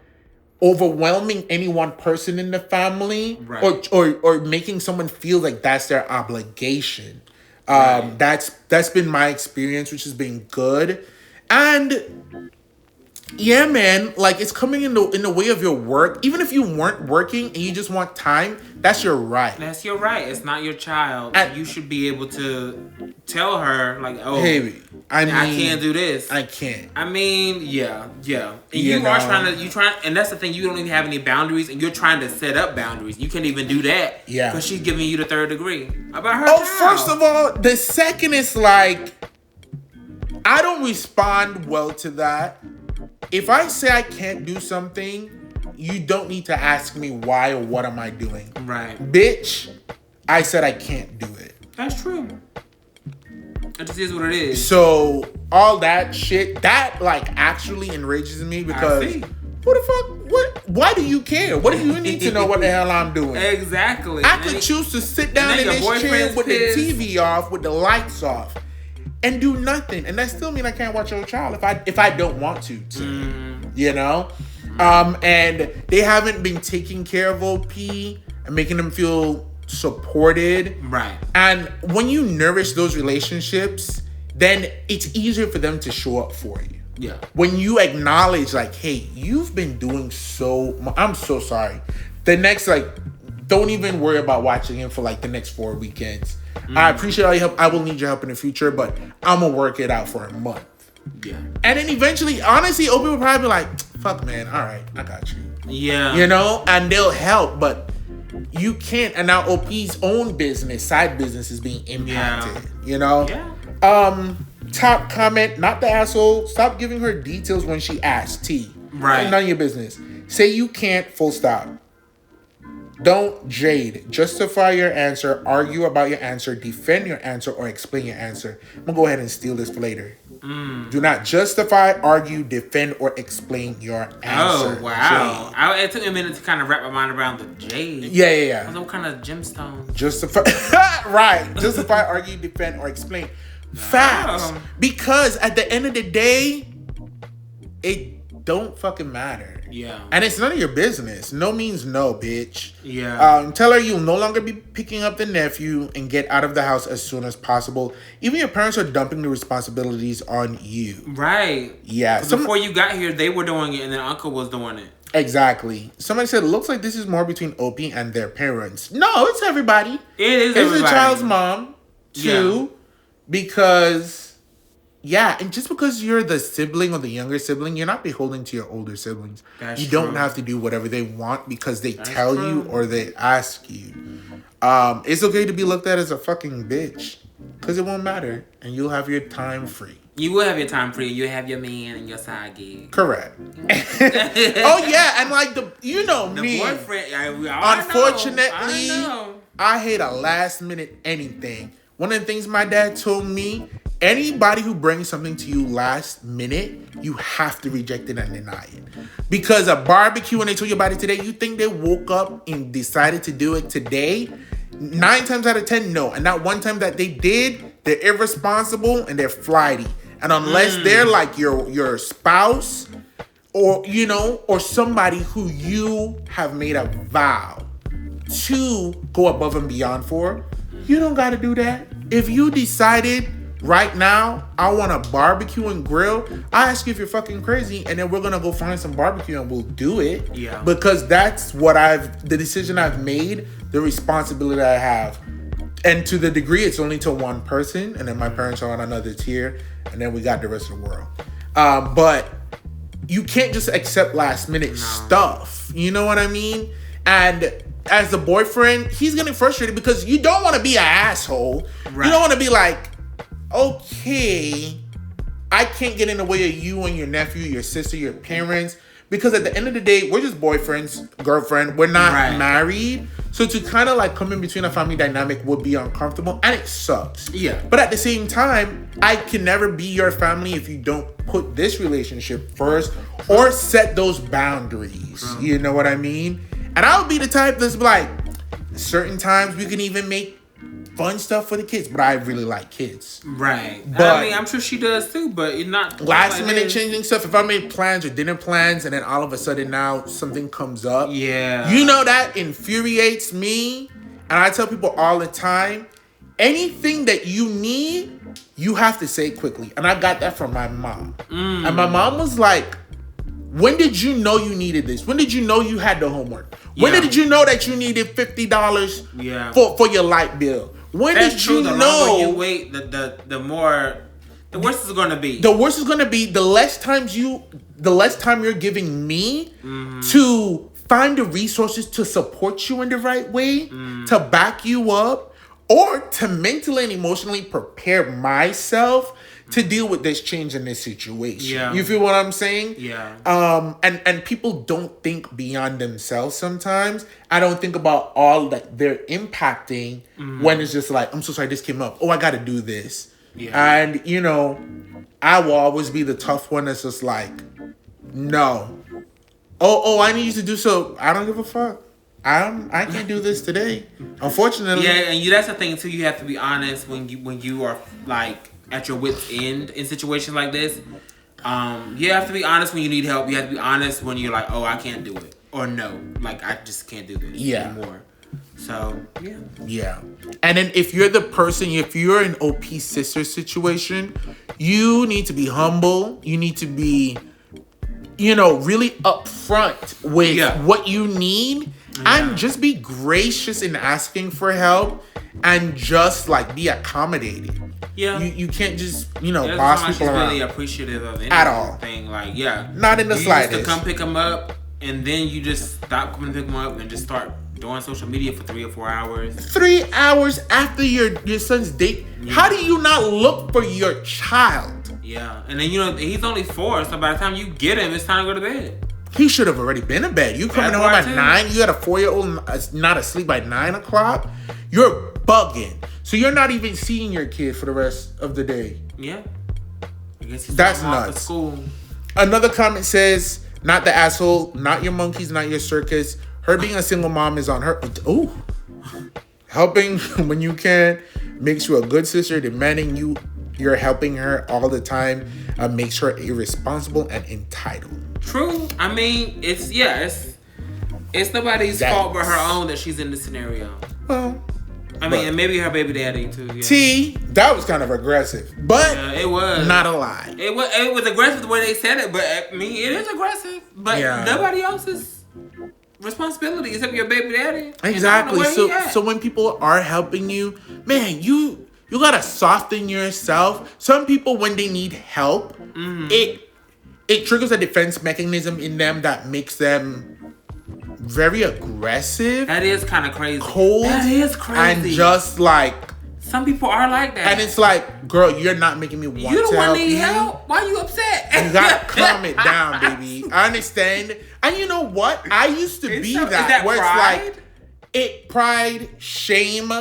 overwhelming any one person in the family, right, or making someone feel like that's their obligation. Right. That's been my experience, which has been good. And yeah, man, like it's coming in the way of your work. Even if you weren't working and you just want time, that's your right. That's your right. It's not your child. And you should be able to tell her, like, oh, hey, I can't do this. I can't. I mean, yeah. And you are trying, and that's the thing. You don't even have any boundaries, and you're trying to set up boundaries. You can't even do that. Yeah. Because she's giving you the third degree about her. Oh, first of all, the second is like, I don't respond well to that. If I say I can't do something, you don't need to ask me why or what am I doing. Right. Bitch, I said I can't do it. That's true. It just is what it is. So, all that shit, that like actually enrages me because who the fuck, why do you care? What do you need to know what the hell I'm doing? Exactly. I could choose to sit down in this chair with the TV off, with the lights off, and do nothing, and that still mean I can't watch your child if I don't want to you know. And they haven't been taking care of OP and making them feel supported, right? And when you nourish those relationships, then it's easier for them to show up for you. Yeah. When you acknowledge, like, hey, you've been doing I'm so sorry. The next, like, don't even worry about watching him for like the next 4 weekends. I appreciate all your help. I will need your help in the future, but I'm gonna work it out for a month. Yeah. And then eventually, honestly, OP will probably be like, fuck, man, all right, I got you. Yeah. You know, and they'll help, but you can't. And now OP's own side business is being impacted. Yeah. You know? Yeah. Top comment, not the asshole. Stop giving her details when she asks. T. Right. None of your business. Say you can't, full stop. Don't jade. Justify your answer, argue about your answer, defend your answer, or explain your answer. I'm going to go ahead and steal this for later. Do not justify, argue, defend, or explain your answer. Oh, wow. It took me a minute to kind of wrap my mind around the jade. Yeah. Some kind of gemstone. Justify. Right. Justify, argue, defend, or explain. Facts. Because at the end of the day, it don't fucking matter. Yeah. And it's none of your business. No means no, bitch. Yeah. Tell her you'll no longer be picking up the nephew and get out of the house as soon as possible. Even your parents are dumping the responsibilities on you. Right. Yeah. Before you got here, they were doing it and then Uncle was doing it. Exactly. Somebody said, looks like this is more between OP and their parents. No, it's everybody. It's everybody. The child's mom, too. Yeah. Because... yeah, and just because you're the sibling or the younger sibling, you're not beholden to your older siblings. That's you don't have to do whatever they want because they tell you or they ask you. It's okay to be looked at as a fucking bitch because it won't matter and you'll have your time free. You will have your time free. You'll have your man and your side gig. Correct. Oh, yeah, and like the me. Boyfriend, unfortunately, I hate a last minute anything. One of the things my dad told me, anybody who brings something to you last minute, you have to reject it and deny it. Because a barbecue, when they told you about it today, you think they woke up and decided to do it today? 9 times out of 10, no. And that one time that they did, they're irresponsible and they're flighty. And unless they're like your spouse or, or somebody who you have made a vow to go above and beyond for, you don't got to do that. If you decided right now, I want to barbecue and grill, I ask you if you're fucking crazy, and then we're going to go find some barbecue and we'll do it. Yeah. Because that's the decision I've made, the responsibility I have. And to the degree, it's only to one person, and then my parents are on another tier, and then we got the rest of the world. But you can't just accept last minute stuff. You know what I mean? And as the boyfriend, he's getting frustrated because you don't want to be an asshole. Right. You don't want to be like, okay, I can't get in the way of you and your nephew, your sister, your parents. Because at the end of the day, we're just boyfriends, girlfriend. We're not married. So to kind of like come in between a family dynamic would be uncomfortable. And it sucks. Yeah. But at the same time, I can never be your family if you don't put this relationship first or set those boundaries. You know what I mean? And I'll be the type that's like, certain times we can even make fun stuff for the kids, but I really like kids. Right. But I mean, I'm sure she does too, but it's not last minute changing stuff. If I made plans or dinner plans and then all of a sudden now something comes up. Yeah. You know, that infuriates me. And I tell people all the time, anything that you need, you have to say quickly. And I got that from my mom. And my mom was like, when did you know you needed this? When did you know you had the homework? When did you know that you needed $50 for your light bill? When did you know? The longer you wait, the more, the worse it's going to be. The worse it's going to be. The less time you're giving me to find the resources to support you in the right way, to back you up, or to mentally and emotionally prepare myself to deal with this change in this situation. Yeah. You feel what I'm saying? Yeah. And people don't think beyond themselves sometimes. I don't think about all that they're impacting when it's just like, I'm so sorry, this came up. Oh, I got to do this. Yeah. And, you know, I will always be the tough one that's just like, no. Oh, I need you to do so. I don't give a fuck. I can't do this today. Unfortunately. Yeah, and that's the thing too. You have to be honest when you are like at your wit's end in situations like this. You have to be honest when you need help. You have to be honest when you're like, oh, I can't do it. Or no, like, I just can't do this anymore. So, yeah. Yeah. And then if you're the person, if you're an OP sister situation, you need to be humble. You need to be, you know, really upfront with what you need. And just be gracious in asking for help. And just, like, be accommodating. Yeah. You can't just, you know, boss people around. Really appreciative of anything. At all. Like, yeah. Not in the slightest. You used to come pick them up, and then you just stop coming to pick them up and just start doing social media for 3 or 4 hours. 3 hours after your son's date? Yeah. How do you not look for your child? Yeah. And then, you know, he's only 4, so by the time you get him, it's time to go to bed. He should have already been in bed. You coming home at 9, you got a 4-year-old not asleep by 9 o'clock? You're bugging. So you're not even seeing your kid for the rest of the day. Yeah. I guess he's that's nuts. School. Another comment says, not the asshole, not your monkeys, not your circus. Her being a single mom is on her. Ooh. Helping when you can makes you a good sister. Demanding you're helping her all the time makes her irresponsible and entitled. True. I mean, it's nobody's fault but her own that she's in this scenario. Well, I mean, and maybe her baby daddy too. Yeah. T, that was kind of aggressive, but it was not a lie. It was aggressive the way they said it, but I mean, it is aggressive. But nobody else's responsibility except your baby daddy. Exactly. So when people are helping you, man, you gotta soften yourself. Some people, when they need help, it triggers a defense mechanism in them that makes them very aggressive. That is kind of crazy. Cold. That is crazy. And just like... Some people are like that. And it's like, girl, you're not making me want to help you. You don't want to need help? Why are you upset? You gotta calm it down, baby. I understand. And you know what? I used to be that. Is that where pride? It's like, pride, shame.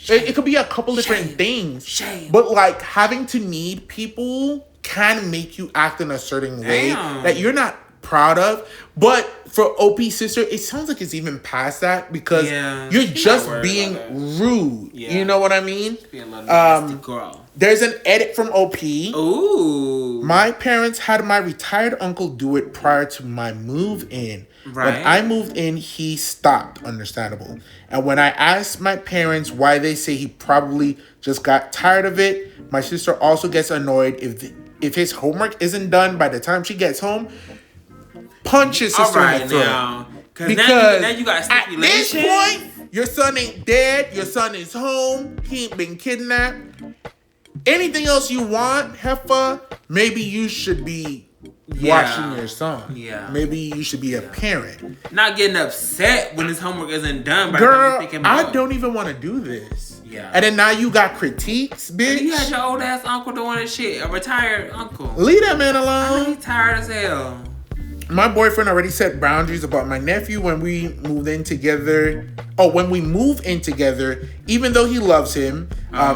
It could be a couple different things. Shame. But like, having to need people can make you act in a certain way that you're not proud of. But for OP sister, it sounds like it's even past that because you're just being rude. Yeah. You know what I mean? Being a little nasty girl. There's an edit from OP. Ooh. My parents had my retired uncle do it prior to my move in. Right. When I moved in, he stopped. Understandable. And when I asked my parents why, they say he probably just got tired of it. My sister also gets annoyed if his homework isn't done by the time she gets home. Punch his sister in the throat. Now. Because now you got stipulations. At this point, your son ain't dead. Your son is home. He ain't been kidnapped. Anything else you want, heifer, maybe you should be watching your son. Yeah. Maybe you should be a parent. Not getting upset when his homework isn't done. By Girl, the time I don't even want to do this. Yeah. And then now you got critiques, bitch. And you had your old ass uncle doing that shit. A retired uncle. Leave that man I alone. know he's tired as hell. My boyfriend already set boundaries about my nephew when we moved in together. Oh, when we move in together, even though he loves him,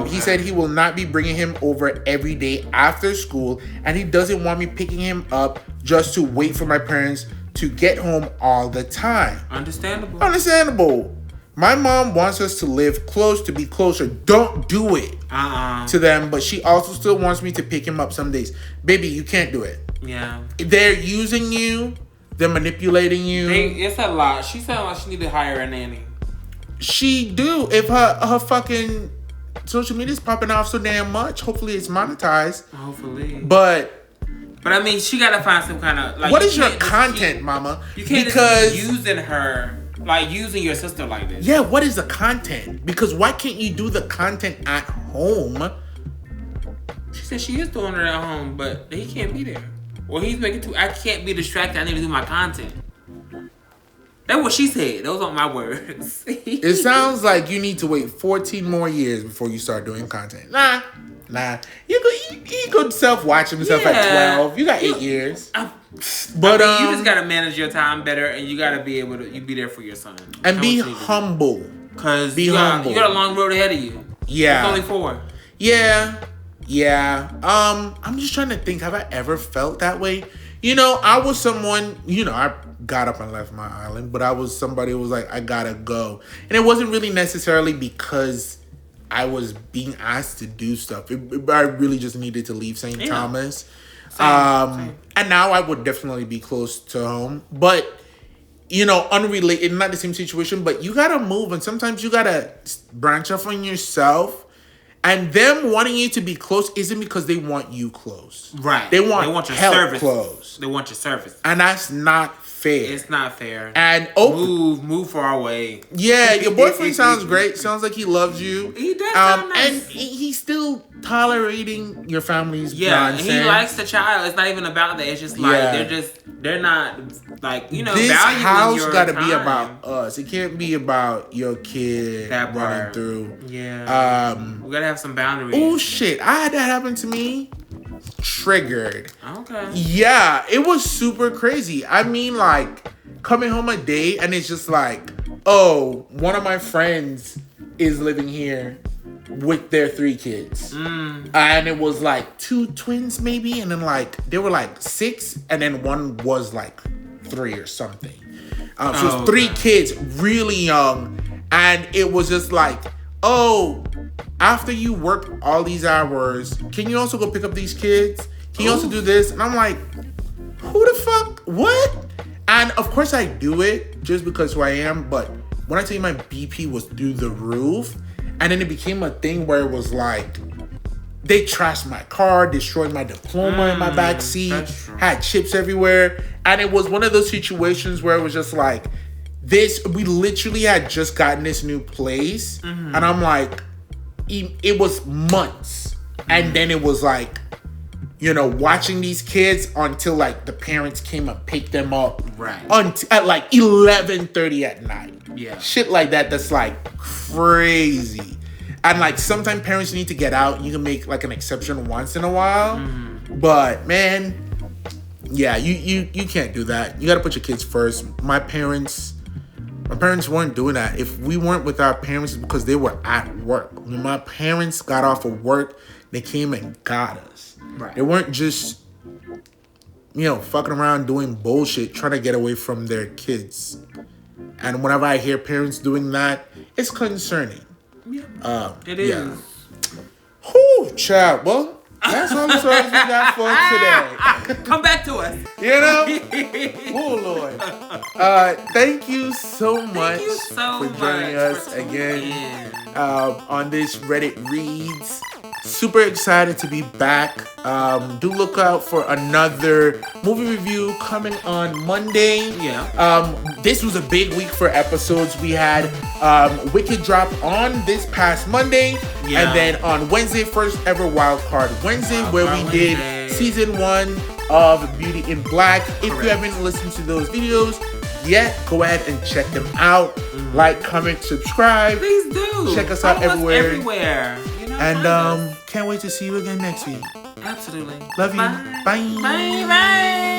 he said he will not be bringing him over every day after school, and he doesn't want me picking him up just to wait for my parents to get home all the time. Understandable. My mom wants us to live close, to be closer. Don't do it to them, but she also still wants me to pick him up some days. Baby, you can't do it. Yeah. They're using you. They're manipulating you. It's a lot. She sounded like she need to hire a nanny. She do. If her fucking social media's popping off so damn much, hopefully it's monetized. Hopefully. But I mean, she gotta find some kind of like. What is your content, mama? You can't just keep using her. Like using your sister like this. Yeah, what is the content? Because why can't you do the content at home? She said she is doing it at home, but he can't be there. Well, he's making too. I can't be distracted. I need to do my content. That's what she said. Those aren't my words. It sounds like you need to wait 14 more years before you start doing content. Nah. He could self-watch himself at 12. You got 8 years. But I mean, you just gotta manage your time better, and you gotta be able to be there for your son and be humble. Cause you got a long road ahead of you. Yeah, it's only 4. Yeah. I'm just trying to think. Have I ever felt that way? You know, I was someone. You know, I got up and left my island, but I was somebody who was like, I gotta go, and it wasn't really necessarily because I was being asked to do stuff. I really just needed to leave St. Thomas. Same. And now I would definitely be close to home. But, you know, unrelated, not the same situation, but you gotta move. And sometimes you gotta branch off on yourself. And them wanting you to be close isn't because they want you close. Right. They want your help service. Close. They want your service. And that's not fair. It's not fair. And move far away. Yeah, your boyfriend sounds great. Sounds like he loves you. He does sound nice. And he's still tolerating your family's nonsense. And he likes the child. It's not even about that. It's just like they're not like, you know, this valuing house your gotta time. be about us. It can't be about your kid that running through. Yeah. We gotta have some boundaries. Oh shit. I had that happen to me. Triggered. Okay. Yeah, it was super crazy. I mean, like, coming home a day and it's just like, oh, one of my friends is living here with their 3 kids. And it was like 2 twins maybe, and then like they were like 6, and then one was like 3 or something. So it's 3 kids, really young, and it was just like, oh, after you work all these hours, can you also go pick up these kids? Can you also do this? And I'm like, who the fuck? What? And of course I do it just because who I am. But when I tell you my BP was through the roof, and then it became a thing where it was like, they trashed my car, destroyed my diploma in my backseat, had chips everywhere. And it was one of those situations where it was just like, we literally had just gotten this new place. And I'm like, it was months. And then it was like, you know, watching these kids until like the parents came and picked them up. Right. At like 11:30 at night. Yeah. Shit like that. That's like crazy. And like sometimes parents need to get out. You can make like an exception once in a while. But man, yeah, you can't do that. You got to put your kids first. My parents weren't doing that. If we weren't with our parents, it's because they were at work. When my parents got off of work, they came and got us. Right. They weren't just, you know, fucking around doing bullshit, trying to get away from their kids. And whenever I hear parents doing that, it's concerning. Yeah. It is. Yeah. Whew, child. Well, that's all the stories we got for today. Come back to us. You know? Oh, Lord. Thank you so much for joining us again on this Reddit Reads. Super excited to be back. Do look out for another movie review coming on Monday. Yeah. This was a big week for episodes. We had Wicked drop on this past Monday. Yeah. And then on Wednesday, first ever Wildcard Wednesday, where we did season 1 of Beauty in Black. If you haven't listened to those videos yet, go ahead and check them out. Like, comment, subscribe. Please do. Check us out everywhere. Everywhere. You know, and can't wait to see you again next week. Absolutely. Love you. Bye. Bye. Bye. Bye.